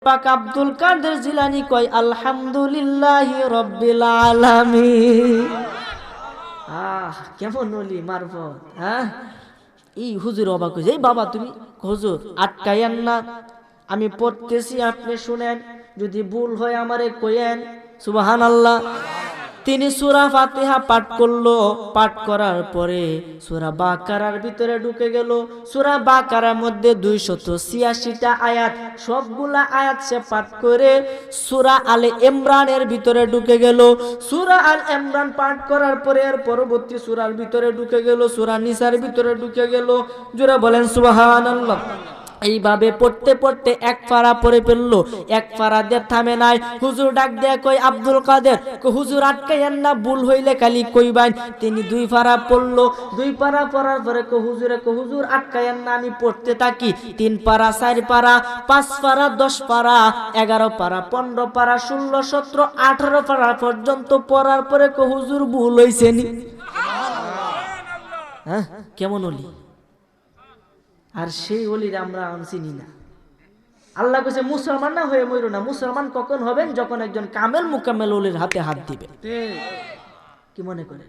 পাক আব্দুল কাদের জিলানী কয় আলহামদুলিল্লাহি রাব্বিল আলামিন। কেমন ওলি মারফত। এই হুজুর অবাক হয়েছে, এই বাবা তুমি হুজুর আটকাইয়েন না, আমি পড়তেছি আপনি শুনেন, যদি ভুল হয় আমারে কইেন। সুবহানাল্লাহ। তিনি সূরা ফাতিহা পাঠ করলো, পাঠ করার পরে সূরা বাকারার ভিতরে ঢুকে গেল। সূরা বাকারার মধ্যে 286টা আয়াত, সবগুলা আয়াত সে পাঠ করে সূরা আলে ইমরানের ভিতরে ঢুকে গেল। সূরা আল ইমরান পাঠ করার পরে এর পরবর্তী সূরার ভিতরে ঢুকে গেল, সূরা নিসার ভিতরে ঢুকে গেল। জোরে বলেন সুবহানাল্লাহ। এইভাবে পড়তে পড়তে এক পারা পড়ে ফেললো, এক পারা দিয়ে থামে নাই। হুজুর ডাক দেয়া কই আব্দুল কাদের, হুজুর আটকাইয়েন না, ভুল হইলে খালি কইবেন। তিনি 2 পারা পড়লো, 2 পারা পড়ার পরে হুজুর আটকাইয়েন না, আমি পড়তে থাকি। 3 পারা, 4 পারা, 5 পারা, 10 পারা, 11 পারা, 15 পারা, 16, 17, 18 পারা পর্যন্ত পড়ার পরে হুজুর ভুল হইছে নি। কেমন হলি? আর সেই ওলির আমরা চিনি না। আল্লাহ কইছে মুসলমান না হয়ে মইরো না। মুসলমান কখন হবেন? যখন একজন কামেল মুকাম্মেল ওলির হাতে হাত দিবে। কি মনে করে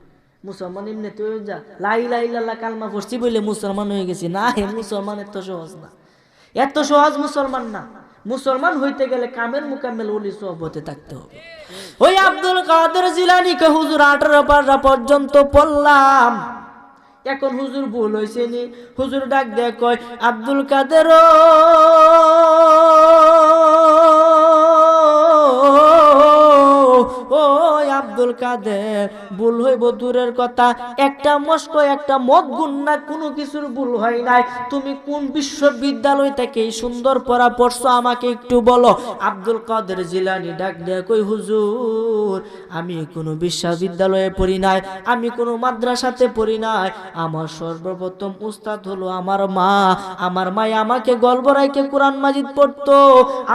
মুসলমান এমনি তো যা লা ইলাহা ইল্লাল্লাহ কালমা পড়ছি বলে মুসলমান হয়ে গেছি? না, হে মুসলমান এত সহজ না, এত সহজ মুসলমান না। মুসলমান হইতে গেলে কামেল মুকাম্মেল ওলির সোহবতে থাকতে হবে। ওই আব্দুল কাদের জিলানী কে হুজুর 18 পারা পর্যন্ত পড়লাম, এখন হুজুর ভুল হয়েছে নি? হুজুর ডাক দেয়া কয় আব্দুল কাদের, ও আব্দুল কাদের, ভুল হইব দূরের কথা, একটা মস্ক একটা মদ গুন্না কোনো কিছুর ভুল হয় নাই। তুমি কোন বিশ্ববিদ্যালয় থেকে এই সুন্দর পড়া পড়ছো আমাকে একটু বলো। আব্দুল কাদের জিলানী ডাক দেয়া কই হুজুর, আমি কোনো বিশ্ববিদ্যালয়ে পড়ি নাই, আমি কোনো মাদ্রাসাতে পড়ি নাই। আমার সর্বপ্রথম উস্তাদ হলো আমার মা। আমার মা আমাকে গর্ভ রাখে কোরআন মাজিদ পড়তো,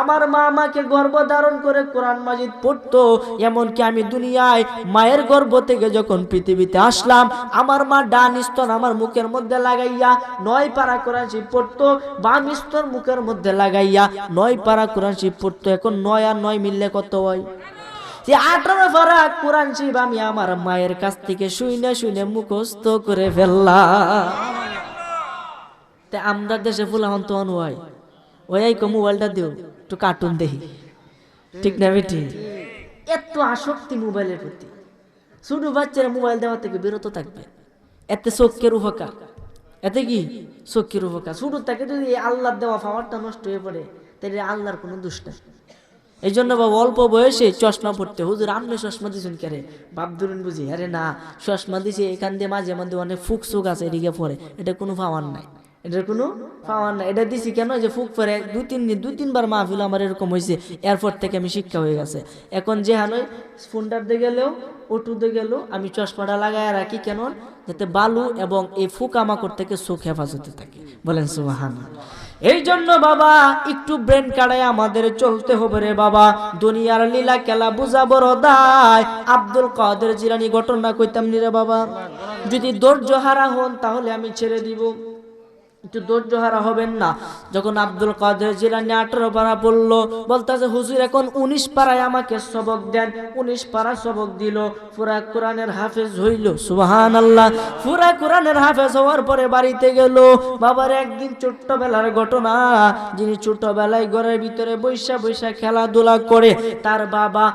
আমার মা আমাকে গর্ভ ধারণ করে কোরআন মাজিদ পড়তো। এমনকি আমি দুনিয়ায় মায়ের গর্ভ থেকে যখন পৃথিবীতে আসলাম, আমার মা ডান স্তন আমার মুখের মধ্যে লাগাইয়া 9 পারা কোরআন শরীফ পড়তো, বাম স্তন মুখের মধ্যে লাগাইয়া 9 পারা কোরআন শরীফ পড়তো। এখন 9 আর 9 মিললে কত হয়? 18 পারা কোরআন শরীফ আমি আমার মায়ের কাছ থেকে শুনে শুনে মুখস্থ করে ফেললাম। তা আমরা দেশে ফুলাহন তো হয় ওই মোবাইলটা দিও একটু কার্টুন দেখি, ঠিক না বেটি? এত আসক্তি মোবাইলের প্রতি। ছোট বাচ্চারা মোবাইল দেওয়া থেকে বিরত থাকবে, এতে চোখের উপকার, এতে কি চোখের উপকার। ছোট থেকে যদি আল্লাহর দেওয়া পাওয়ারটা নষ্ট হয়ে পড়ে, তাহলে আল্লাহর কোনো দোষ নেই। এই জন্য বাবা অল্প বয়সে চশমা পড়তে। হুজুর আপনি চশমা দিয়েছেন কেরে? বাপ ধরুন বুঝি, আরে না, চশমা দিছে এখান দিয়ে মাঝে মাঝে অনেক ফুক চুক আছে, এদিকে পড়ে, এটা কোনো পাওয়ার নাই, এটার কোনো পাওয়ার নাই। এটা দিছি কেন? যে ফুক পরে 2-3 বার মাহফিল আমার এরকম হয়েছে, এরপর থেকে আমি শিক্ষা হয়ে গেছে। এখন যে হানই ফোনটার দিয়ে গেলেও ওটুতে গেল আমি চশমাটা লাগায় রাখি, কেন? যাতে বালু এবং এই ফুকামাকড় থেকে চোখ হেফাজতে থাকে। বলেন সুবহানাল্লাহ। এই জন্য বাবা একটু ব্রেন কাটায় আমাদের চলতে হবে রে বাবা। দুনিয়ার লীলা খেলা বুঝা বড় দায়। আব্দুল কাদের জিলানী ঘটনা কইতাম নি রে বাবা। যদি ধৈর্য হারা হন তাহলে আমি ছেড়ে দিব, একটু ধৈর্য হারা হবেন না। যখন আব্দুল কাদের জিলানী 18 পারা পড়লো, বলতেছে হুজুর এখন 19 পারায় আমাকে সবক দেন। 19 পারা সবক দিল, পুরা কোরআনের হাফেজ হইল। সুবহানাল্লাহ। পুরা কোরআনের হাফেজ হওয়ার পরে বাড়িতে গেল। বাবার একদিন ছোট্টবেলার ঘটনা, যিনি ছোটবেলায় ঘরের ভিতরে বৈশা বৈশা খেলাধুলা করে, তার বাবা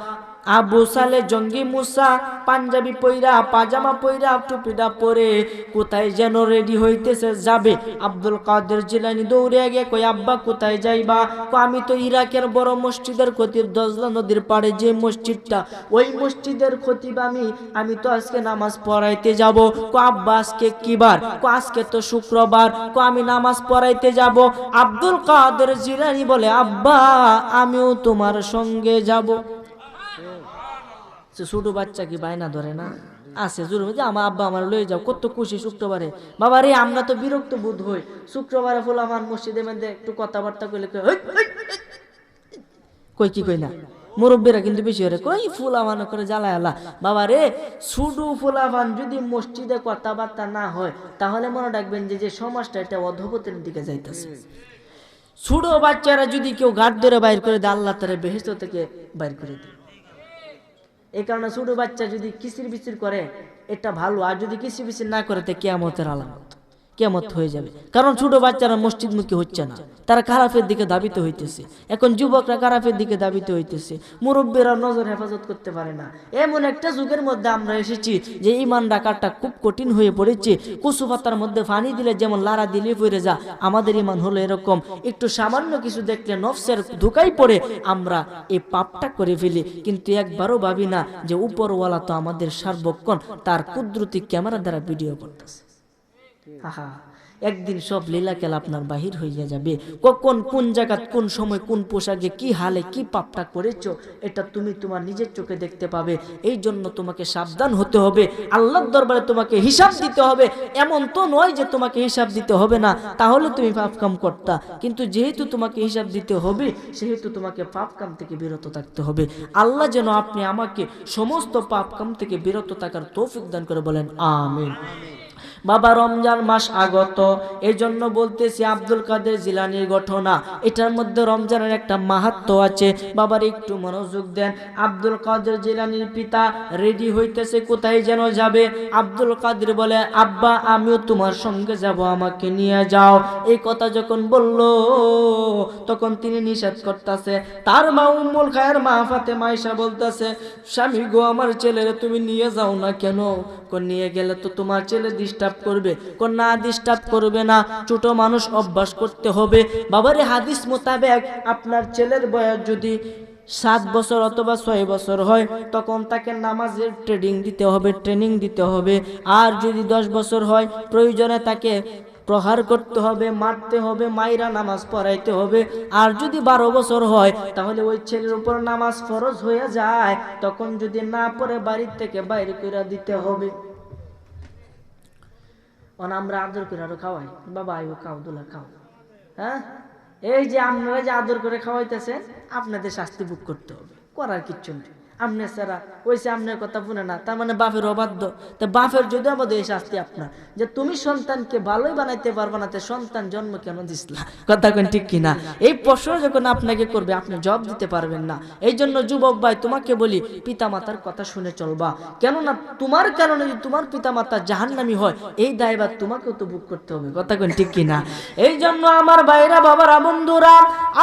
আবু সালে জঙ্গি মুসা পাঞ্জাবি পইরা পাজামা পইরা টুপিটা পরে কোথায় যেন রেডি হইতেছে যাবে। আব্দুল কাদের জিলানী দৌড়ে গিয়ে কই আব্বা কোথায় যাইবা? আমি তো ইরাকের বড় মসজিদের খতিব, দজলা নদীর পাড়ে যে মসজিদটা, ওই মসজিদের খতিব আমি তো আজকে নামাজ পড়াইতে যাব। আব্বা আজকে কি বার? আজকে তো শুক্রবার। আমি নামাজ পড়াইতে যাব। আব্দুল কাদের জিলানী বলে আব্বা আমিও তোমার সঙ্গে যাব। ছোট বাচ্চা কি বায়না ধরে না? আছে জোর যে আমার আব্বা আমার লয়ে যাও, কত খুশি শুক্রবারে। বাবা রে আমরা তো বিরক্ত বোধ হই শুক্রবারে, ফুল আমার মসজিদে মধ্যে একটু কথাবার্তা কইলে কই কি কই না, মুরব্বীরা কিন্তু বেশি হরে কই ফুল আমার করে জ্বালায় আলা। বাবা রে শুধু ফুলাবান যদি মসজিদে কথাবার্তা না হয়, তাহলে মনে রাখবেন যে সমাজটা এটা অধপতনের দিকে যাইতেছে। ছোট বাচ্চারা যদি কেউ গাড় ধরে বাইর করে দেয়, আল্লাহ তারা বেহেশত থেকে বাইর করে দেয়। এই কারণে ছোট বাচ্চা যদি কিসির বিচির করে এটা ভালো, আর যদি কিসির বিচির না করে তো কিয়ামতের আলামত, কিয়ামত হয়ে যাবে। কারণ ছোট বাচ্চারা মসজিদমুখী হচ্ছে না, তারা খারাপের দিকে দাবিত হইতেছে। এখন যুবকরা খারাপের দিকে দাবিত হইতেছে, মুরব্বীরা নজর হেফাজত করতে পারে না। এমন একটা যুগের মধ্যে আমরা এসেছি যে ঈমান রাখাটা খুব কঠিন হয়ে পড়েছে। কচু পাতার মধ্যে পানি দিলে যেমন লাড়া দিলে পড়ে যা, আমাদের ঈমান হলো এরকম। একটু সামান্য কিছু দেখলে নফসের ধোঁকায় পড়ে আমরা এই পাপটা করে ফেলি, কিন্তু একবারও ভাবি না যে উপরওয়ালা তো আমাদের সার্বক্ষণ তার কুদরতি ক্যামেরা দ্বারা ভিডিও করতেছে। আহা, একদিন সব লীলা খেলা আপনার বাহির হইয়া যাবে। কখন কোন জায়গা কোন সময় কোন পোশাকে কি হালে কি পাপটা করেছো এটা তুমি তোমার নিজের চোখে দেখতে পাবে। এই জন্য তোমাকে সাবধান হতে হবে, আল্লাহর দরবারে তোমাকে হিসাব দিতে হবে। এমন তো নয় যে তোমাকে হিসাব দিতে হবে না, তাহলে তুমি পাপ কাম করতা। কিন্তু যেহেতু তোমাকে হিসাব দিতে হবে, সেহেতু তোমাকে পাপ কাম থেকে বিরত থাকতে হবে। আল্লাহ যেন আপনি আমাকে সমস্ত পাপ কাম থেকে বিরত থাকার তৌফিক দান করে, বলেন আমিন। বাবা, রমজান মাস আগত, এই জন্য বলতেছি আব্দুল কাদের জিলানির ঘটনা, এটার মধ্যে রমজানের একটা মাহাত্ম্য আছে। বাবার একটু মনোযোগ দেন। আব্দুল কাদের জিলানির পিতা রেডি হইতেছে, কোথায় যেন যাবে। আব্দুল কাদের বলে, আব্বা আমিও তোমার সঙ্গে যাব, আমাকে নিয়ে যাও। এই কথা যখন বলল তখন তিনি নিষেধ করতেছে। তার মা উম্মুল খায়ের মা ফাতেমা আয়েশা বলতেছে, স্বামী গো, আমার ছেলেরে তুমি নিয়ে যাও না কেন? নিয়ে গেলে তো তোমার ছেলে ডিস্টার্ব করবে। না, ডিস্টার্ব করবে না, ছোট মানুষ, অভ্যাস করতে হবে। বাবারে হাদিস মোতাবেক আপনার ছেলের বয়স যদি 7 বছর অথবা 6 বছর হয়, তখন তাকে নামাজের ট্রেনিং দিতে হবে। আর যদি 10 বছর হয়, প্রয়োজনে তাকে প্রহার করতে হবে, মারতে হবে, মাইরা নামাজ পড়াইতে হবে। আর যদি 12 বছর হয়, তাহলে ওই ছেলের উপর নামাজ ফরজ হয়ে যায়, তখন যদি না পড়ে বাড়ির থেকে বাইরে করে দিতে হবে। আমরা আদর করে আরো খাওয়াই, বাবা আইও খাও, দুলা খাও। হ্যাঁ, এই যে আপনারা যে আদর করে খাওয়াইতেছেন, আপনাদের শাস্তি ভোগ করতে হবে, করার কিচ্ছু নেই। আমনে সারা ওইসে আপনার কথা শুনে না, তার মানে বাপের অবাধ্য। তা বাপের যদি আমাদের এই শাস্তি আপনার, যে তুমি সন্তানকে ভালোই বানাইতে পারবে না, সন্তান জন্ম কেন দিসলা? কথা কোন ঠিক কিনা? এই প্রশ্ন যখন আপনাকে করবে, আপনি জবাব দিতে পারবেন না। এই জন্য যুবক ভাই, তোমাকে বলি, পিতা মাতার কথা শুনে চলবা। কেননা তোমার কারণে যদি তোমার পিতা মাতা জাহান্নামী হয়, এই দায়ভার তোমাকেও তো ভোগ করতে হবে। কথা কোন ঠিক কিনা? এই জন্য আমার ভাইরা, বাবারা, বন্ধুরা,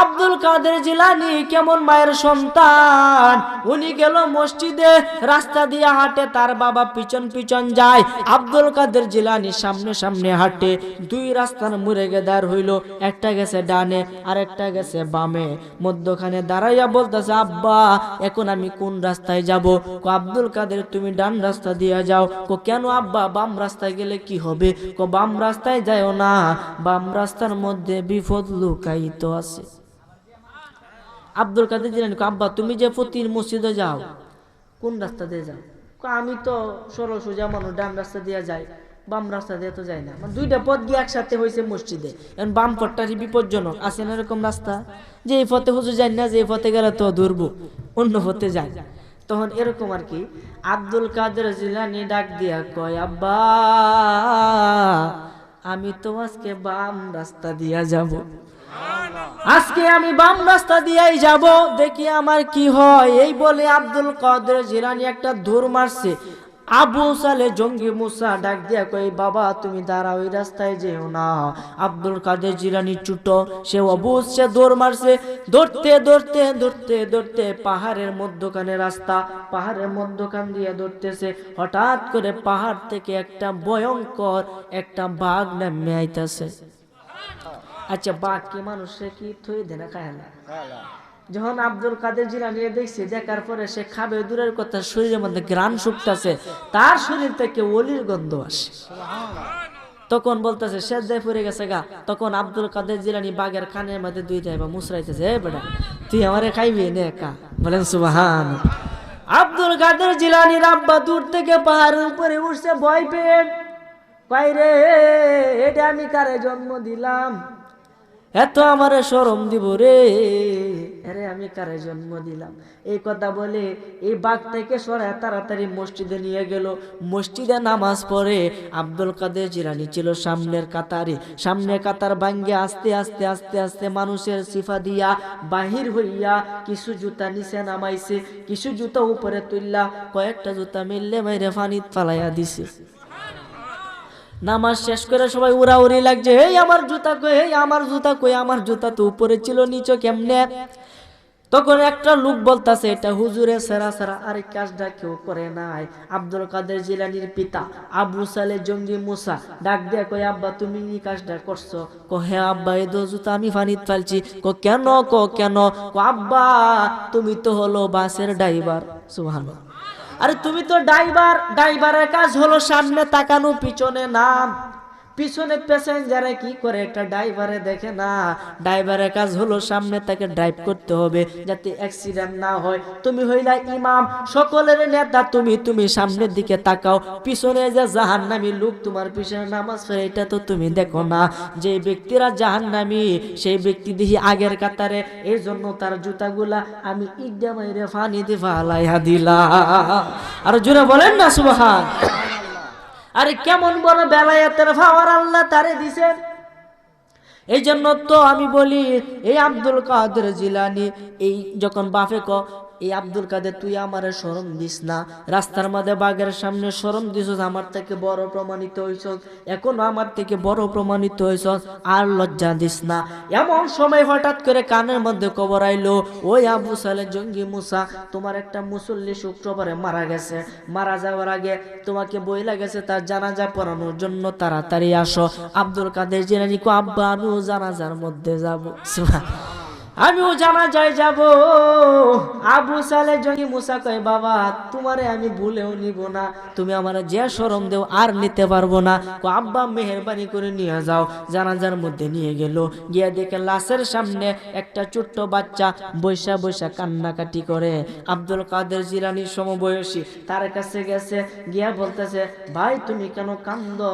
আব্দুল কাদের জিলানী কেমন মায়ের সন্তান, উনি গেল মসজিদে, রাস্তা দিয়ে হাঁটে, তার বাবা পিছন পিছন যায়। আব্দুল কাদের জিলানী সামনে সামনে হাঁটে, 2 রাস্তার মুড়ে দাঁড় হইল, একটা গেছে ডানে আর একটা গেছে বামে। মধ্যখানে দাঁড়াইয়া বলতেছে, আব্বা এখন আমি কোন রাস্তায় যাব? আব্দুল কাদের, তুমি ডান রাস্তা দিয়ে যাও। কেন আব্বা, বাম রাস্তায় গেলে কি হবে? বাম রাস্তায় যাও না, বাম রাস্তার মধ্যে বিপদ লুকায়িত আছে। আব্দুল কাদের জিলানী, আব্বা তুমি যে প্রতি মসজিদে যাও, কোন রাস্তা দিয়ে যাও? আমি তো সরল সোজা মানুষ, ডান রাস্তা দিয়ে যাই, বাম রাস্তা দিয়ে তো যাই না। মানে 2টা পথ গিয়ে একসাথে হয়েছে মসজিদে। এখন বাম পথটারই বিপজ্জনক আছে না এরকম রাস্তা, যে এই পথে হুজুর যাই না, যে এই পথে গেলে তো ধরবো, অন্য পথে যাই। তখন এরকম আর কি। আব্দুল কাদের জিলানী ডাক দিয়া কয়, আব্বা আমি তো আজকে বাম রাস্তা দিয়া যাব, আজকে আমি বাম রাস্তা দিয়েই যাব, দেখি আমার কি হয়। এই বলে আব্দুল কাদের জিলানী একটা দৌড় মারছে। আবু সালে জঙ্গি মুসা ডাক দিয়া কই, বাবা তুমি দাঁড়াও, ওই রাস্তায় যেও না। আব্দুল কাদের জিলানী ছোট, সে অবুজ, সে দৌড় মারছে। দৌড়তে দৌড়তে দৌড়তে দৌড়তে পাহাড়ের মধ্যখানে রাস্তা, পাহাড়ের মধ্যখান দিয়ে দৌড়তেছে। হঠাৎ করে পাহাড় থেকে একটা ভয়ঙ্কর একটা বাঘ নেমে আইতাছে। আচ্ছা, বাঘ কি মানুষে কি থই দেনা খায় না? যখন আব্দুল কাদের জিলানী দেখছে, দেখার পরে সে খাবে দূরের কথা, শরীরের মধ্যে গ্রাণ শুকতাছে, তার শরীর থেকে ওলির গন্ধ আসে। তখন বলতেছে সেজদায় পড়ে গেছে গা। তখন আব্দুল কাদের জিলানী বাঘের কানের মধ্যে 2টা এবার মুসরাইতেছে, এ বেটা তুই আমারে খাইবি নে কা, বলেন সুবহান। আব্দুল কাদের জিলানীর আব্বা দূর থেকে পাহাড়ের উপরে উঠছে, ভয় পেয়ে, বাইরে এটা আমি কারে জন্ম দিলাম? এত আমারে শরম দিব রে, আরে আমি কারে জন্ম দিলাম। এই কথা বলে এই বাঘ থেকে সরায় তাড়াতাড়ি মসজিদে নিয়ে গেল। মসজিদে নামাজ পড়ে আব্দুল কাদের জিলানী ছিল সামনের কাতারে। সামনের কাতার ভাঙ্গে আস্তে আস্তে আস্তে আস্তে মানুষের সিফা দিয়া বাহির হইয়া কিছু জুতা নিচে নামাইছে, কিছু জুতা উপরে তুললা, কয়েকটা জুতা মিললে মাইরে পানিত ফালাইয়া দিছে। নামাজ শেষ করে সবাই উড়াউড়ি লাগছে, এই আমার জুতা কই, এই আমার জুতা কই, আমার জুতা তো উপরে ছিল নিচে কেমনে। তখন একটা লোক বলতাছে এটা হুজুরে সেরা সেরা, আরে কাজটা কেউ করে নাই। আব্দুল কাদের জিলানীর পিতা আবু সালে জঙ্গি মুসা ডাক দিয়ে কয়, আব্বা তুমি এই কাজটা করছো? কো হ্যাঁ আব্বা, এই জুতা আমি পানিতে ফেলছি। কো কেন? কেন? কো আব্বা তুমি তো হলো বাসের ড্রাইভার। সুবহানাল্লাহ। আরে তুমি তো ড্রাইভার, ড্রাইভারের কাজ হলো সামনে তাকানো পিছনে নাম। পিছনে প্যাসেঞ্জারে কি করে একটা ড্রাইভারে দেখে না, ড্রাইভারের কাজ হলো সামনে তাকে ড্রাইভ করতে হবে যাতে অ্যাক্সিডেন্ট না হয়। তুমি হইলা ইমাম, সকলের নেতা, তুমি সামনের দিকে তাকাও, পিছনে যে জাহান্নামী লোক তোমার পিছনে নামাজ পড়ে এটা তো তুমি দেখো না। যে ব্যক্তিরা জাহান্নামী সেই ব্যক্তি দেখি আগের কাতারে, এই জন্য তার জুতাগুলা আমি ইডা মাইরে ফানি দিয়ে ফালাইয়া দিলাম। আর জোরে বলেন না সুবহান। আরে কেমন বড় বেলায়েতের পাওয়ার আল্লাহ তারে দিছে। এই জন্য তো আমি বলি এই আব্দুল কাদের জিলানী এই যখন বাপে ক, এই আব্দুল কাদের তুই আমারে শরম দিস না, রাস্তার মধ্যে বাঘের সামনে শরম দিছস, আমার থেকে বড় প্রমাণিত হইছস, এখনো আমার থেকে বড় প্রমাণিত হইছস, আর লজ্জা দিস না। এমন সময় হঠাৎ করে কানের মধ্যে খবর আইলো, ওই আবু সালে জঙ্গি মুসা তোমার একটা মুসল্লি শুক্রবারে মারা গেছে, মারা যাওয়ার আগে তোমাকে বইলা গেছে তার জানাজা পড়ানোর জন্য তাড়াতাড়ি আসো। আব্দুল কাদের জিলানী কো আব্বা আমিও জানাজার মধ্যে যাব, আমিও জানাজায় যাব। আবু সালে জঙ্গি মুসা কয় বাবা তোমারে আমি ভুলেও নিব না, তুমি আমার যে শরম দেও আর নিতে পারবো না। আব্বা মেহেরবানি করে নিয়ে যাও। জানাজার মধ্যে নিয়ে গেল, গিয়া দেখে লাশের সামনে একটা ছোট্ট বাচ্চা বৈশা বৈশা কান্নাকাটি করে। আব্দুল কাদের জিলানীর সমবয়সী তার কাছে গেছে, গিয়া বলতেছে ভাই তুমি কেন কান্দো?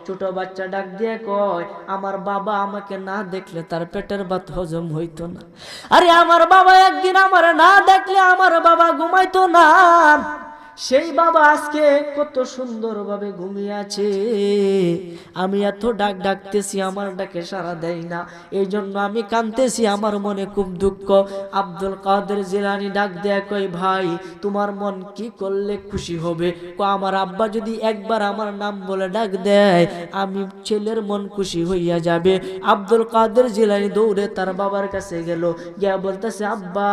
ছোট বাচ্চা ডাক দিয়ে কয় আমার বাবা আমাকে না দেখলে তার পেটের ভাত হজম হইতো না। আরে আমার বাবা একদিন আমার না দেখলে আমার বাবা ঘুমাইতো না, সেই বাবা আজকে কত সুন্দরভাবে ঘুমিয়ে আছে, আমি এত ডাকতেছি আমার ডাকে সাড়া দেয় না, এই জন্য আমি কাঁদতেছি, আমার মনে খুব দুঃখ। আব্দুল কাদের জিলানী ডাক দেয়া কই ভাই তোমার মন কি করলে খুশি হবে? আমার আব্বা যদি একবার আমার নাম বলে ডাক দেয় আমি ছেলের মন খুশি হইয়া যাবে। আব্দুল কাদের জিলানী দৌড়ে তার বাবার কাছে গেল, গিয়া বলতেছে আব্বা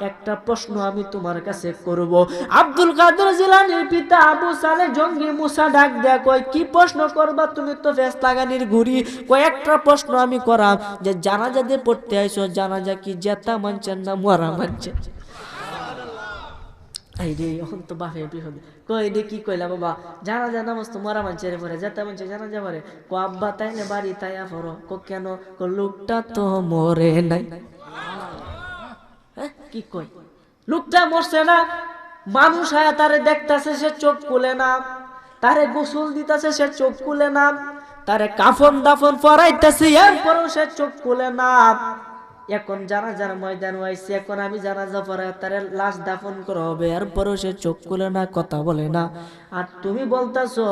একটা প্রশ্ন আমি তোমার কাছে করব। আব্দুল কাদের জিলানীর পিতা আবু সালে জঙ্গি মুসা ডাক দেয়া কয় কি প্রশ্ন করবা? তুমি তো ফেস লাগানির ঘুরি, কয়েকটা প্রশ্ন আমি করাম যে জানাজা দিয়ে পড়তে আইছো, জানাজা কি জেতা মানছেন না মরা মানছেন? এই রে এখন তো বাপে বিপদে কই রে কি কইলা বাবা, জানাজা নামাজ তো মরা মানছে পরে, জেতা মানছে জানাজা পরে। কো আব্বা তাইলে বাড়ি তাইয়া পড়ো। কো কেন? কো লোকটা তো মরে নাই। কি কই? লোকটা মরছে না, মানুষ আয়া তারে দেখতেছে সে চোখ খুলে না, তারে গোসল দিতেছে সে চোখ খুলে না, তারে কাফন দাফন পরাইতেছে এরপরেও সে চোখ খুলে না। এখন জানাজার ময়দান হয়েছে, এখন আমি জানাজা পড়াই তারে লাশ দাফন করা হবে, এরপরেও সে চোখ খুলে না, কথা বলে না। আর তুমি বলতেছো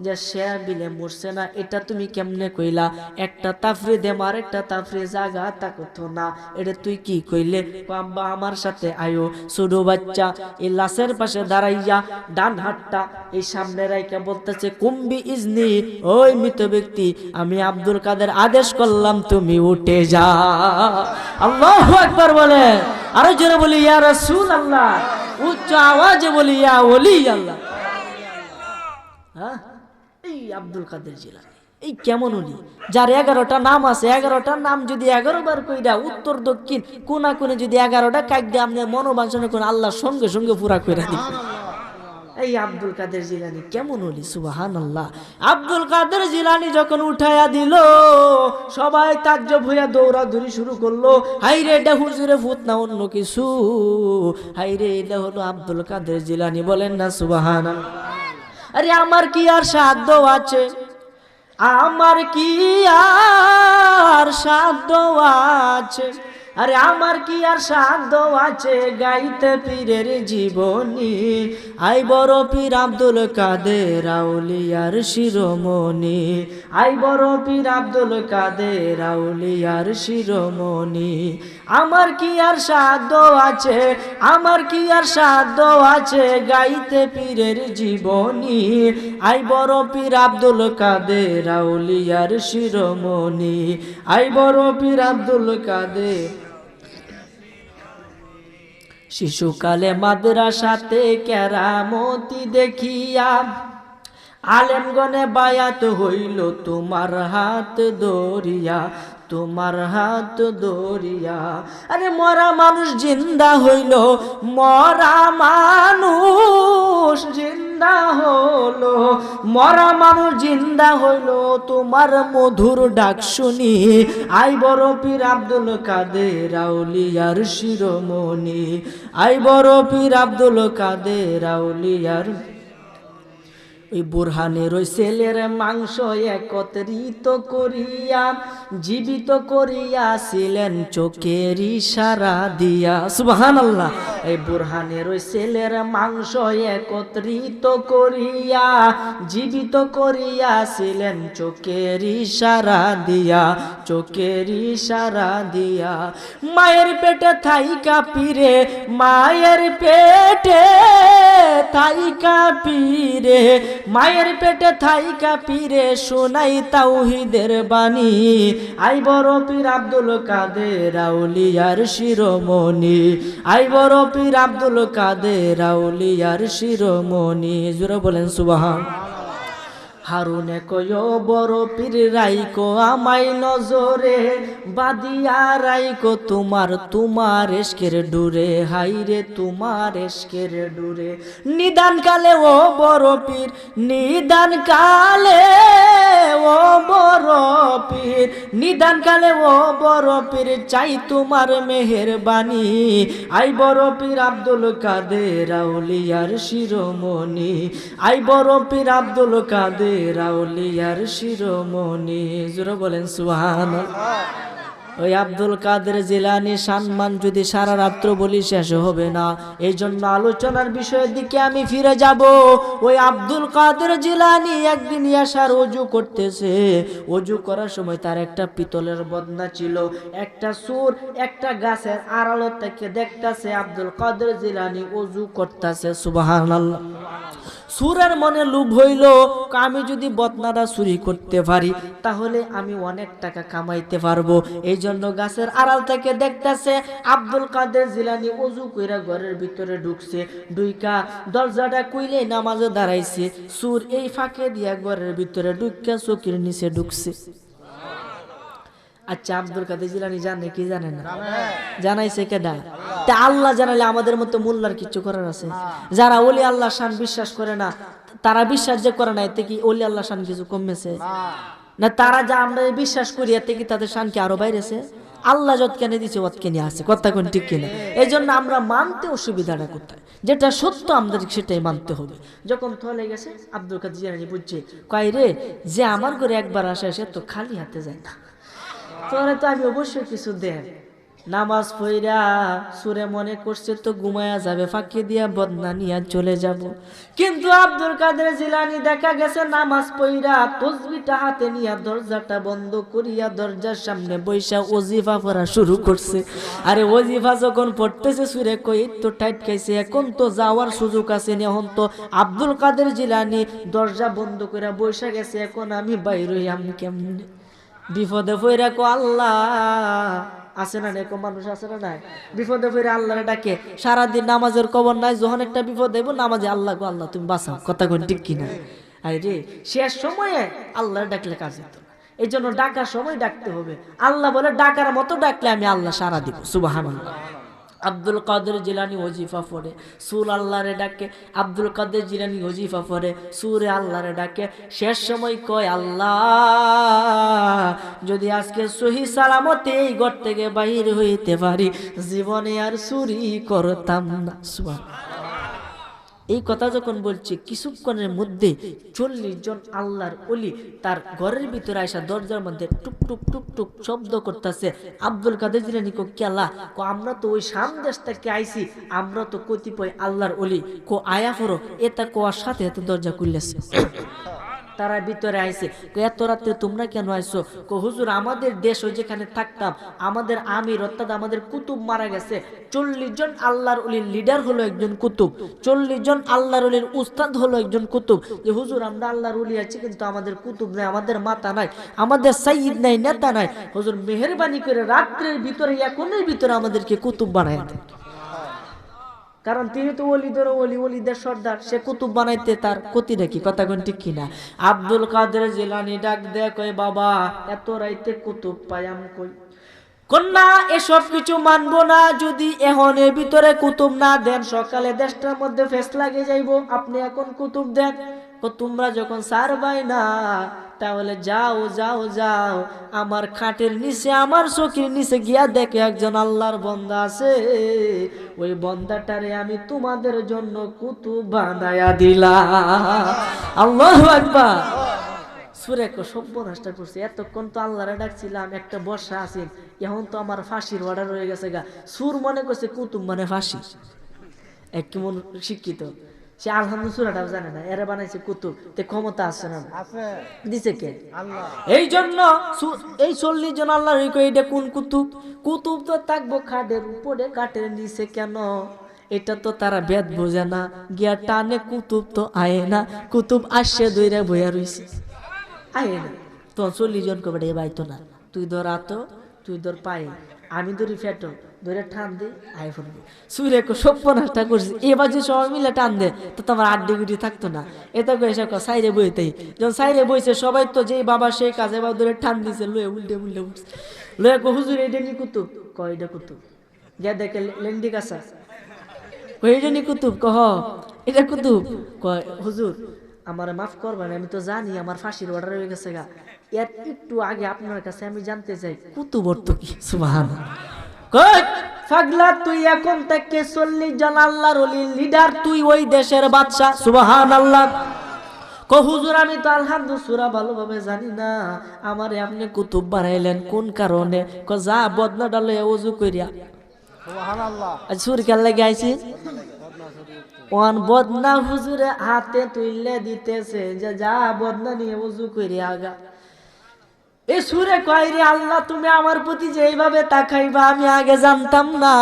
যে সে বিলে মরছে না, এটা তুমি কেমনে কইলা? একটা তাফরি দেম আর একটা তাফরি জাগা তাকতো না, এটা তুই কি কইলে? আব্বা আমার সাথে আয়ো। ছোট বাচ্চা এই লাশের পাশে দাঁড়াইয়া ডান হাতটা এই সামনে রাইকা বলতেছে কুম্বি ইজনি, ওই মৃত ব্যক্তি আমি আব্দুল কাদের আদেশ করলাম তুমি উঠে যা। আল্লাহু আকবার বলে, আরো জোরে বলি ইয়া রাসূলুল্লাহ, উচ্চ আওয়াজে বলি ইয়া ওলি আল্লাহ। হ্যাঁ এই আব্দুল কাদের জিলানী এই কেমন উনি, যার 11টা নাম আছে, 11টা নাম যদি 11 বার কইরা উত্তর দক্ষিণ কোনা কোনে যদি 11টা কাক দিয়ে আপনি মনোবাঞ্ছনা করেন আল্লাহ সঙ্গে সঙ্গে পুরা কইরা দিবেন। এই আব্দুল কাদের জিলানী কেমন উনি, সুবহানাল্লাহ। আব্দুল কাদের জিলানী যখন উঠায়া দিল সবাই তাজ্জব হইয়া দৌড়াদৌড়ি শুরু করলো, হাইরে এটা হুজুরে ভূত না অন্য কিছু, হাইরে এটা হলো আব্দুল কাদের জিলানী, বলেন না সুবহানাল্লাহ। আরে আমার কি আর সাধ্য আছে? আমার কি আর সাধ্য আছে, আরে আমার কি আর সাধ্য আছে গাইতে পীরের জীবনী। আই বড় পীর আব্দুল কাদের আউলিয়ার শিরোমণি, আই বড় পীর আব্দুল কাদের আউলিয়ার শিরোমণি। আমার কি আর সাধ্য আছে, আমার কি আর সাধ্য আছে গাইতে পীরের জীবনী। আই বড় পীর আব্দুল কাদের আউলিয়ার শিরোমণি, আই বড় পীর আব্দুল কাদের। শিশুকালে মাদ্রাসাতে কেরামতি দেখিয়া আলেমগণে বায়াত হইল তোমার হাত ধরিয়া, তোমার হাত ধরিয়া। আরে মরা মানুষ জিন্দা হইল, মরা মানুষ জিন্দা হলো, মরা মানুষ জিন্দা হইল তোমার মধুর ডাক শুনি। আই বড় পীর আব্দুল কাদের আউলিয়ার শিরোমণি, আই বড় পীর আব্দুল কাদের আউলিয়ার। ওই বুরহানের ওই ছেলের মাংস একত্রিত করিয়া জীবিত করিয়াছিলেন চোখের ইশারা দিয়া। সুবহানাল্লাহ। এই বুরহানের ওই ছেলের মাংস একত্রিত করিয়া জীবিত করিয়াছিলেন চোখের ইশারা দিয়া, চোখের ইশারা দিয়া। মায়ের পেটে থাইকা পীরে, মায়ের পেটে থাইকা পীরে, মায়ের পেটে থাইকা পীরে শোনাই তাওহীদের বাণী। আই বড় পীর আব্দুল কাদের আউলিয়ার শিরোমণি, আই বড় পীর আব্দুল কাদের আউলিয়ার শিরোমণি। জোরে বলেন সুবহানাল্লাহ। হারুনে কয় বড় পীর রাইকো আমায় নজরে, বাদিয়া রাইকো তোমার তোমার এশকের ডুরে, হাইরে তোমার এশকের ডুরে। নিদান কালে ও বড় পীর, নিদান কালে ও বড় পীর, নিদান কালে ও বড় পীর চাই তোমার মেহেরবানি। আই বড় পীর আব্দুল কাদের আউলিয়ার শিরোমণি, আই বড় পীর আব্দুল কাদের আউলিয়ার শিরোমণি। জোরে বলেন সুবহানাল্লাহ। ওই আব্দুল কাদের জিলানী সম্মান যদি সারা রাত্র বলি শেষ হবে না, এই জন্য আলোচনার বিষয়ের দিকে আমি ফিরে যাব। ওই আব্দুল কাদের জিলানী একদিন ইয়াসার ওযু করতেছে, ওযু করার সময় তার একটা পিতলের বদনা ছিল। একটা সুর একটা গাছের আড়াল থেকে দেখতেছে আব্দুল কাদের জিলানী ওযু করতেছে। সুবহানাল্লাহ। সুরের মনে লোভ হইল, আমি যদি বদনাটা চুরি করতে পারি তাহলে আমি অনেক টাকা কামাইতে পারবো। এই জন্য গাছের আড়াল থেকে দেখতেছে আব্দুল কাদের জিলানী ওযু কইরা ঘরের ভিতরে ঢুকছে, ঢুইকা দরজাটা কইলে নামাজে দাঁড়াইছে। সুর এই ফাঁকে দিয়া ঘরের ভিতরে ঢুইকা চৌকির নিচে ঢুকছে। আচ্ছা, আব্দুল কাদের জিলানী জানে কি জানে না? জানাইছে কেডা? তা আল্লাহ জানালে আমাদের মতো মোল্লার কিছু করার আছে? যারা ওলি আল্লাহ শান বিশ্বাস করে না, তারা বিশ্বাস যে করে না, এতে কি ওলি আল্লাহ শান কিছু কমেছে না? তারা যা আমরা বিশ্বাস করি এতে কি তাদের শান কি আরো বাইরেছে? আল্লাহ যত কেনে দিচ্ছে ওত কেনে আছে, কথা কোন ঠিক কিনা? এই জন্য আমরা মানতে অসুবিধাটা কোথায়? যেটা সত্য আমাদের সেটাই মানতে হবে। যখন থলে গেছে আব্দুল কাদের জিলানী বুঝছে, কয় রে যে আমার ঘরে একবার আসে সে তো খালি হাতে যায় না, তোরে তো আমি অবশ্যই কিছু দেন। নামাজ পড়া সুরে মনে করছে তো ঘুমায়া যাবে, ফাঁকি দিয়া বদনা নিয়া চলে যাব। কিন্তু আব্দুল কাদের জিলানী দেখা গেছে নামাজ পড়া তসবিহটা হাতে নিয়া দরজাটা বন্ধ করিয়া দরজার সামনে বৈশা ওজিফা পড়া শুরু করছে। আরে ওজিফা যখন পড়তেছে সুরে কই তো টাইট খাইছে, এখন তো যাওয়ার সুযোগ আছে। এখন তো আব্দুল কাদের জিলানী দরজা বন্ধ করে বৈশা গেছে, এখন আমি বাইর হইয়াম কেমনে? বিপদে পইরা কো আল্লাহ আছে না? এরকম মানুষ আছে না? নাই? বিপদে পইরা আল্লাহরে ডাকে, সারাদিন নামাজের কবর নাই, যখন একটা বিপদ দেব নামাজে আল্লাহ গো আল্লাহ তুমি বাঁচাও, কথা কোন ঠিক কিনা? আরে শেষ সময়ে আল্লাহরে ডাকলে কাজ হতো না। এই জন্য ডাকার সময় ডাকতে হবে। আল্লাহ বলে ডাকার মতো ডাকলে আমি আল্লাহ সারা দিব। সুবহানাল্লাহ। আব্দুল কাদের জিলানী ওজিফা পড়ে, সুর আল্লাহরে ডাকে। আব্দুল কাদের জিলানী ওজিফা পড়ে, সুরে আল্লাহরে ডাকে। শেষ সময় কয় আল্লাহ যদি আজকে সহি সালামতে এই ঘর থেকে বাহির হইতে পারি জীবনে আর চুরি করতাম না। সুবহানাল্লাহ। এই কথা যখন বলছি কিছুক্ষণের মধ্যে 40 জন আল্লাহর ওলি তার ঘরের ভিতরে আইসা দরজার মধ্যে টুক টুক টুক টুক শব্দ করতেছে। আব্দুল কাদের জিলানী কো কেলা কো আমরা তো ওই শাম দেশ থেকে আইছি, আমরা তো কতিপয় আল্লাহর ওলি কো আয়া ফরো এটা কোয়ার সাথে এত দরজা খুললেছে। তারা ভিতরে আইছে, এত রাতে তোমরা কেন আইছো? কো হুজুর আমাদের দেশ ওই যেখানে থাকতাম আমাদের আমির অর্থাৎ আমাদের কুতুব মারা গেছে। 40 জন আল্লাহর ওলির লিডার হলো একজন কুতুব, 40 জন আল্লাহর ওলির উস্তাদ হলো একজন কুতুব। যে হুজুর আমরা আল্লাহর ওলি আছি কিন্তু আমাদের কুতুব নাই, আমাদের মাতা নাই, আমাদের সাইয়্যিদ নাই, নেতা নাই। হুজুর মেহেরবানি করে রাত্রের ভিতরে এখনের ভিতরে আমাদেরকে কুতুব বানায় দেন, কারণ তিনি তো ওলিদের ওলি, ওলিদের সর্দার, সে কুতুব বানাইতে তার ক্ষতিটা কি? কথা কোন ঠিক কিনা? আব্দুল কাদের জিলানী ডাক দেয় কই বাবা এত রাইতে কুতুব পায়াম কই? কন্যা এসব কিছু মানবো না, যদি এখনের ভিতরে কুতুব না দেন সকালে দেশটার মধ্যে ফেস লাগে যাইবো। আপনি এখন কুতুব দেন। তোমরা যখন সারবাই না তাহলে যাও যাও যাও আমার খাটের নিচে আমার চোখের নিচে গিয়া দেখে একজন আল্লাহর বান্দা আছে, ওই বান্দাটারে আমি তোমাদের জন্য কুতুব বানায়া দিলাম। আল্লাহু আকবার। সুরে কো সর্বনাশটা করছে, এতক্ষণ তো আল্লাহরে ডাকছিলাম, একটা বর্ষা আছেন, এখন তো আমার ফাঁসির অর্ডার হয়ে গেছে গা। সুর মনে করছে কুতুব মানে ফাঁসি। এক কেমন শিক্ষিত সে আলহামদুলিল্লাহ সুরাটাও জানে না, এরা বানাইছে কুতুব, তে ক্ষমতা আছে না দিছে কে? আল্লাহ। এই জন্য এই 40 জন আল্লাহর এটা কোন কুতুব? কুতুব তো থাকবো খাটের উপরে, কাঠের নিচে কেন? এটা তো তারা বেদ বোঝে না, গিয়া টানে কুতুব তো আয় না, কুতুব আসছে দইরা বইয়া রইছে আয় না। তো 40 জন কবে বাইতো না, তুই ধর আতো, তুই ধর পায়ে, আমি ধরি ফেটো, ধরে টান দে আয় ফেলবি। সুরে সর্বনাশটা করছি। এবার যে সবাই মিলে টান দে তো তোমার আড্ডি গুটি থাকতো না। এটা করে সাইরে বইতেই যখন সাইরে বইছে সবাই তো যেই বাবা সেই কাজে বাবা ধরে টান দিছে, লয়ে উল্টে উল্টে উঠছে, লয়ে কো হুজুর এইটা নি কুতুব? কয় এটা কুতুব। যা দেখে লেন্ডি কাছা, কয় এইটা নি কুতুব? কহ এটা কুতুব। কয় হুজুর আমার মাফ করবেন, আমি তো জানি আমার ফাঁসির অর্ডার হয়ে গেছে গা, এর একটু আগে আপনার কাছে আমি জানতে চাই কুতুব অর্থ কি? সুবহানাল্লাহ। কই পাগলা তুই এখন থেকে 40 জন আল্লাহর ওলির লিডার, তুই ওই দেশের বাদশা। সুবহানাল্লাহ। কো হুজুর আমি তো আলহামদুলিল্লাহ সূরা ভালোভাবে জানি না, আমারে আপনি কুতুব বানাইলেন কোন কারণে? কো যা বদনা ডালে ওযু কইরা। সুবহানাল্লাহ। আজ সুর কেন লাগি আইছি? ওয়ান বদনা হুজুরে হাতে তুইলে দিতেছে যে যা বদনা নিয়ে ওযু কইরা আগা। এই সুরে কয় রে আল্লাহ তুমি আমার প্রতি যে এইভাবে তাকাইবা আমি আগে জানতাম না।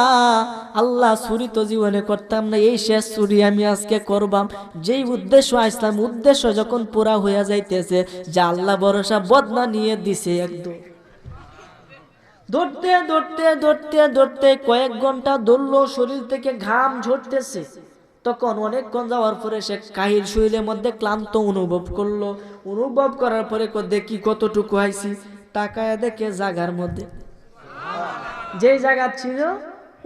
আল্লাহ চুরি তো জীবনে করতাম না, এই শেষ চুরি আমি আজকে করবাম। যেই উদ্দেশ্য আসলাম উদ্দেশ্য যখন পুরা হইয়া যাইতেছে, যে আল্লাহ ভরসা বদনা নিয়ে দিছে একদম। দৌড়তে দৌড়তে দৌড়তে দৌড়তে কয়েক ঘন্টা দৌড়লো, শরীর থেকে ঘাম ঝরতেছে। তখন অনেকক্ষণ যাওয়ার পরে সে কাহিল শরীরের মধ্যে ক্লান্ত অনুভব করলো। অনুভব করার পরে দেখি কতটুকু আইছি, তাকায় দেখে জায়গার মধ্যে যেই জায়গা ছিল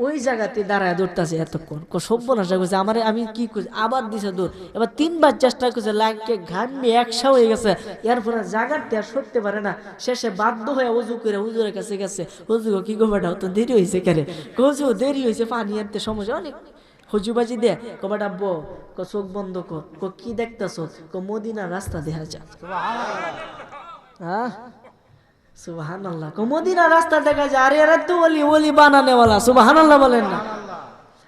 ওই জায়গাতে দাঁড়ায় দৌড়তেছে। এতক্ষণ সর্বনাশা করছে আমারে, আমি কি করছি আবার দিছে দৌড়, এবার 3 বার চেষ্টা করছে, লাগে ঘামে একশা হয়ে গেছে। এরপরে জায়গাতে আর সরতে পারে না, শেষে বাধ্য হয়ে ওযু করে হুজুরের কাছে গেছে। হুজুর কি গো বেটা তো দেরি হয়েছে কেন? হুজুর দেরি হয়েছে পানি আনতে সমস্যা অনেক। হুজুবাজি দে কবাটা বো, চোখ বন্ধ কর, কি দেখতেছ? মদিনার রাস্তা দেখা যা। সুবহানাল্লাহ। মদিনার রাস্তা দেখা যায়। আরে এরা তো ওলি, ওলি বানানেওয়ালা। সুবহানাল্লাহ বলেন না?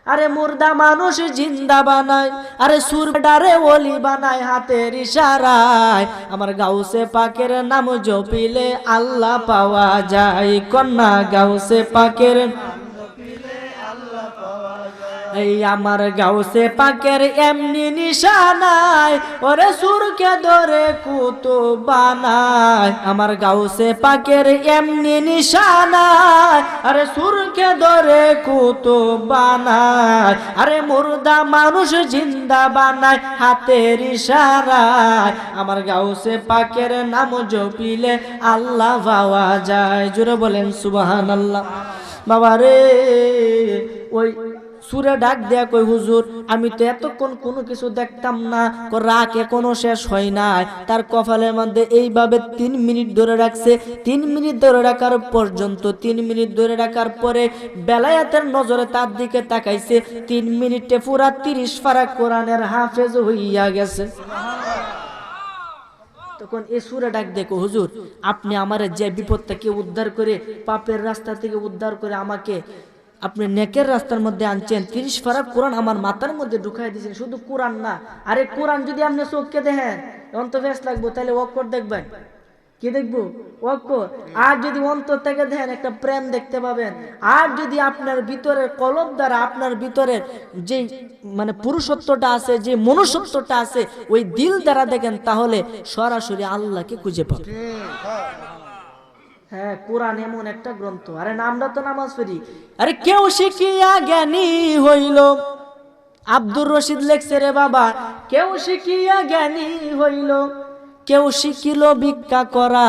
আরে মুর্দা মানুষ জিন্দা বানায়, আরে সুরডারে ওলি বানায় হাতের ইশারায়। আমার গাউসে পাকের নাম জপিলে আল্লাহ পাওয়া যায়। কন্যা গাউসে পাকের এই আমার গাউসে পাকের এমনি নিশানায়, ওরে সুরকে ধরে কুতুব বানায়। আমার গাউসে পাকের এমনি নিশানায়, আরে সুরকে ধরে কুতুব বানায়। আরে মুর্দা মানুষ জিন্দা বানায় হাতের ইশারায়। আমার গাউসে পাকের নাম জপিলে আল্লাহ পাওয়া যায়। জোরে বলেন সুবহানাল্লাহ। বাবা রে ওই সুরে ডাক দেয়া কই হুজুর আমি তো এতক্ষণ কোনো কিছু দেখতাম না, রাগ এখনো শেষ হয় নাই। তার কপালের মধ্যে এইভাবে 3 মিনিট ধরে রাখছে। 3 মিনিট ধরে রাখার পর্যন্ত 3 মিনিট ধরে রাখার পরে বেলায়েতের নজরে তার দিকে তাকাইছে। 3 মিনিটে পুরা 30 পারা কোরআনের হাফেজ হইয়া গেছে। তখন এই সূরা ডাক দেখো হুজুর আপনি আমার যে বিপদ থেকে উদ্ধার করে, পাপের রাস্তা থেকে উদ্ধার করে আমাকে আপনি নেকের রাস্তার মধ্যে আনছেন, 30 পারা কোরআন আমার মাথার মধ্যে ঢুকাই দিয়েছেন। শুধু কোরআন না, আরে কোরআন যদি আপনি চোখকে দেখেন অন্তর্ভেস লাগবো, তাহলে অক্ষর দেখবেন। কি দেখবো? অক্ষর। আর যদি অন্তর থেকে দেখেন একটা প্রেম দেখতে পাবেন। আর যদি আপনার ভিতরের কলব দ্বারা আপনার ভিতরের যে মানে পুরুষত্বটা আছে, যে মনুষ্যত্বটা আছে, ওই দিল দ্বারা দেখেন, তাহলে সরাসরি আল্লাহকে খুঁজে পাবেন। হ্যাঁ, কোরআন এমন একটা গ্রন্থ। আরে আমরা তো নামাজ পড়ি, আরে কেউ শিখিয়া জ্ঞানী হইল। আব্দুর রশিদ লেখছে রে বাবা, কেউ শিখিয়া জ্ঞানী হইল, কেউ শিখিল ভিক্ষা করা,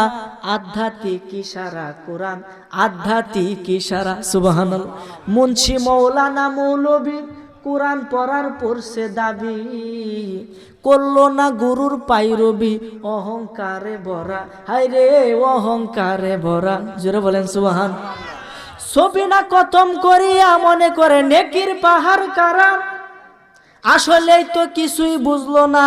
আধ্যাত্মিক ইশারা কোরআন, আধ্যাত্মিক ইশারা। সুবহানাল্লাহ। মুন্সি মৌলানা মৌলবী কোরআন পড়ার পড়ছে দাবি, করলো না গুরুর পাইরবি, অহংকারে ভরা। হায় রে অহংকারে ভরা। জোরে বলেন সুবহান। ছবি না খতম করিয়া মনে করে নেকির পাহাড় কারা, আসলেই তো কিছুই বুঝলো না,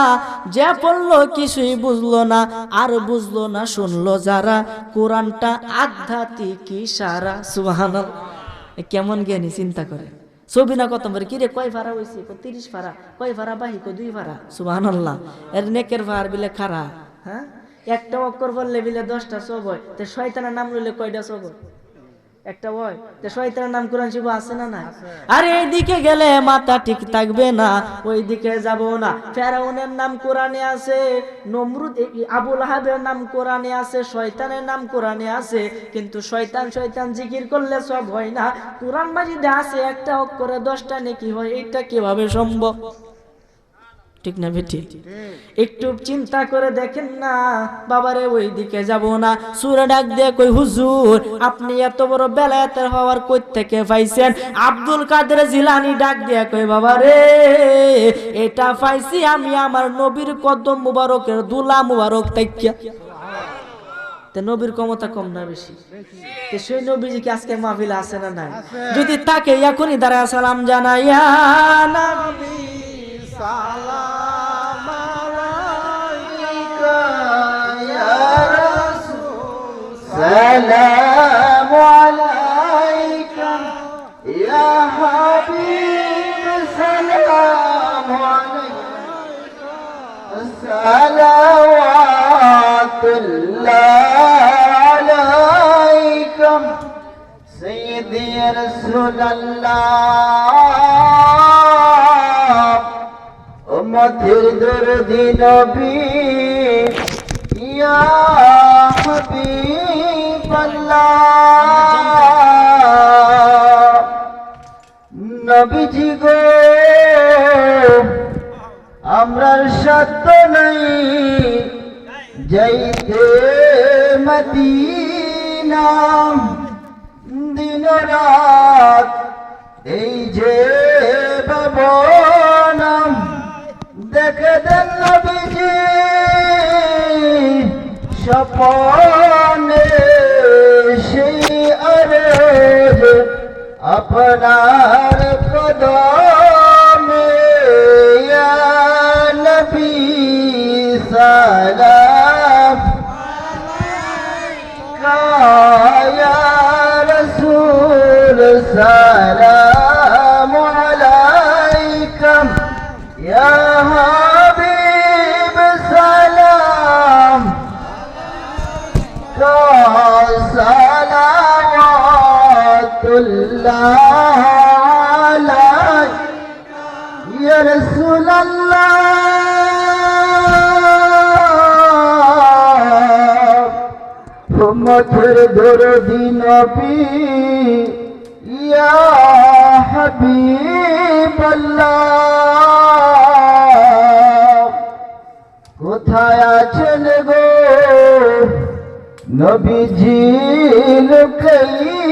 যে পড়লো কিছুই বুঝলো না, আর বুঝলো না শুনলো যারা, কোরআনটা আধ্যাত্মিক ইশারা। সুবহানাল্লাহ। কেমন জ্ঞানী চিন্তা করে। ছবি না কত কি রে, কয় ভাড়া হয়েছে? 30 ভাড়া। কয় ভাড়া বাহি? 2 ভাড়া। সুবহানাল্লাহ। এর নেকের ভাড় বিলে খারা। হ্যাঁ, একটা অক্ষর বললে বিলে 10টা সব হয়। তো শয়তানের নাম লইলে কয়টা সব হয়? একটা হয়। তো শয়তানের নাম কোরআন শিব আছে না নাই? আরে এইদিকে গেলে মাথা ঠিক থাকবে না, ওইদিকে যাব না। ফেরাউনের নাম কোরআনে আছে, নমরুদ আবু লাহাবের নাম কোরআনে আছে, শয়তানের নাম কোরআনে আছে, কিন্তু শয়তান শয়তান জিকির করলে সব হয় না। কোরআন মাজিদে আছে একটা অক্ষরে 10টা নেকি হয়, এটা কিভাবে সম্ভব? ঠিক না বেটি? একটু চিন্তা করে দেখেন না বাবারে, ওই দিকে যাব না। সূরা ডাক দিয়ে কই হুজুর আপনি এত বড় বেলায়েতের হওয়ার কই থেকে পাইছেন? আব্দুল কাদের জিলানী ডাক দিয়ে কই বাবারে, এটা পাইছি আমি আমার নবীর কদম মুবারকের দুলা মুবারক থেকে। তে নবীর ক্ষমতা কম না বেশি? তে সেই নবীজি কি আজকে মাহফিলে আছে না নাই? যদি তাকে এখনই দাঁড়ায় সালাম জানাইয়া নবী সালাম আলাইকা ইয়া রাসূল, সালাম আলাইকা ইয়া হাবিব, সালাম আলাইকা, সালাওয়াতুল্লাহ আলাইকা সাইয়্যিদি রাসূলুল্লাহ, উম্মতের দরদি নবী ইয়া হাবিবাল্লাহ। নবীজি গো আমরার সাধ্য নাই যাইতে মদিনা, দিন রাত এই যে ভাবনা, দেখে দেন নবীজি স্বপ্নে সেই আরজ আপনার কদমে, ইয়া নবী সালাম আলাইকা ইয়া রাসূল, সালাম আলাইকা ইয়া হাবিব, সালাম সালাওয়াতুল্লাহ আলাইকা ইয়া রাসূলুল্লাহ। উম্মতের দরদি নবী ইয়া হাবিবাল্লাহ, কোথায় আছেন গো নবীজি লুকাইয়া?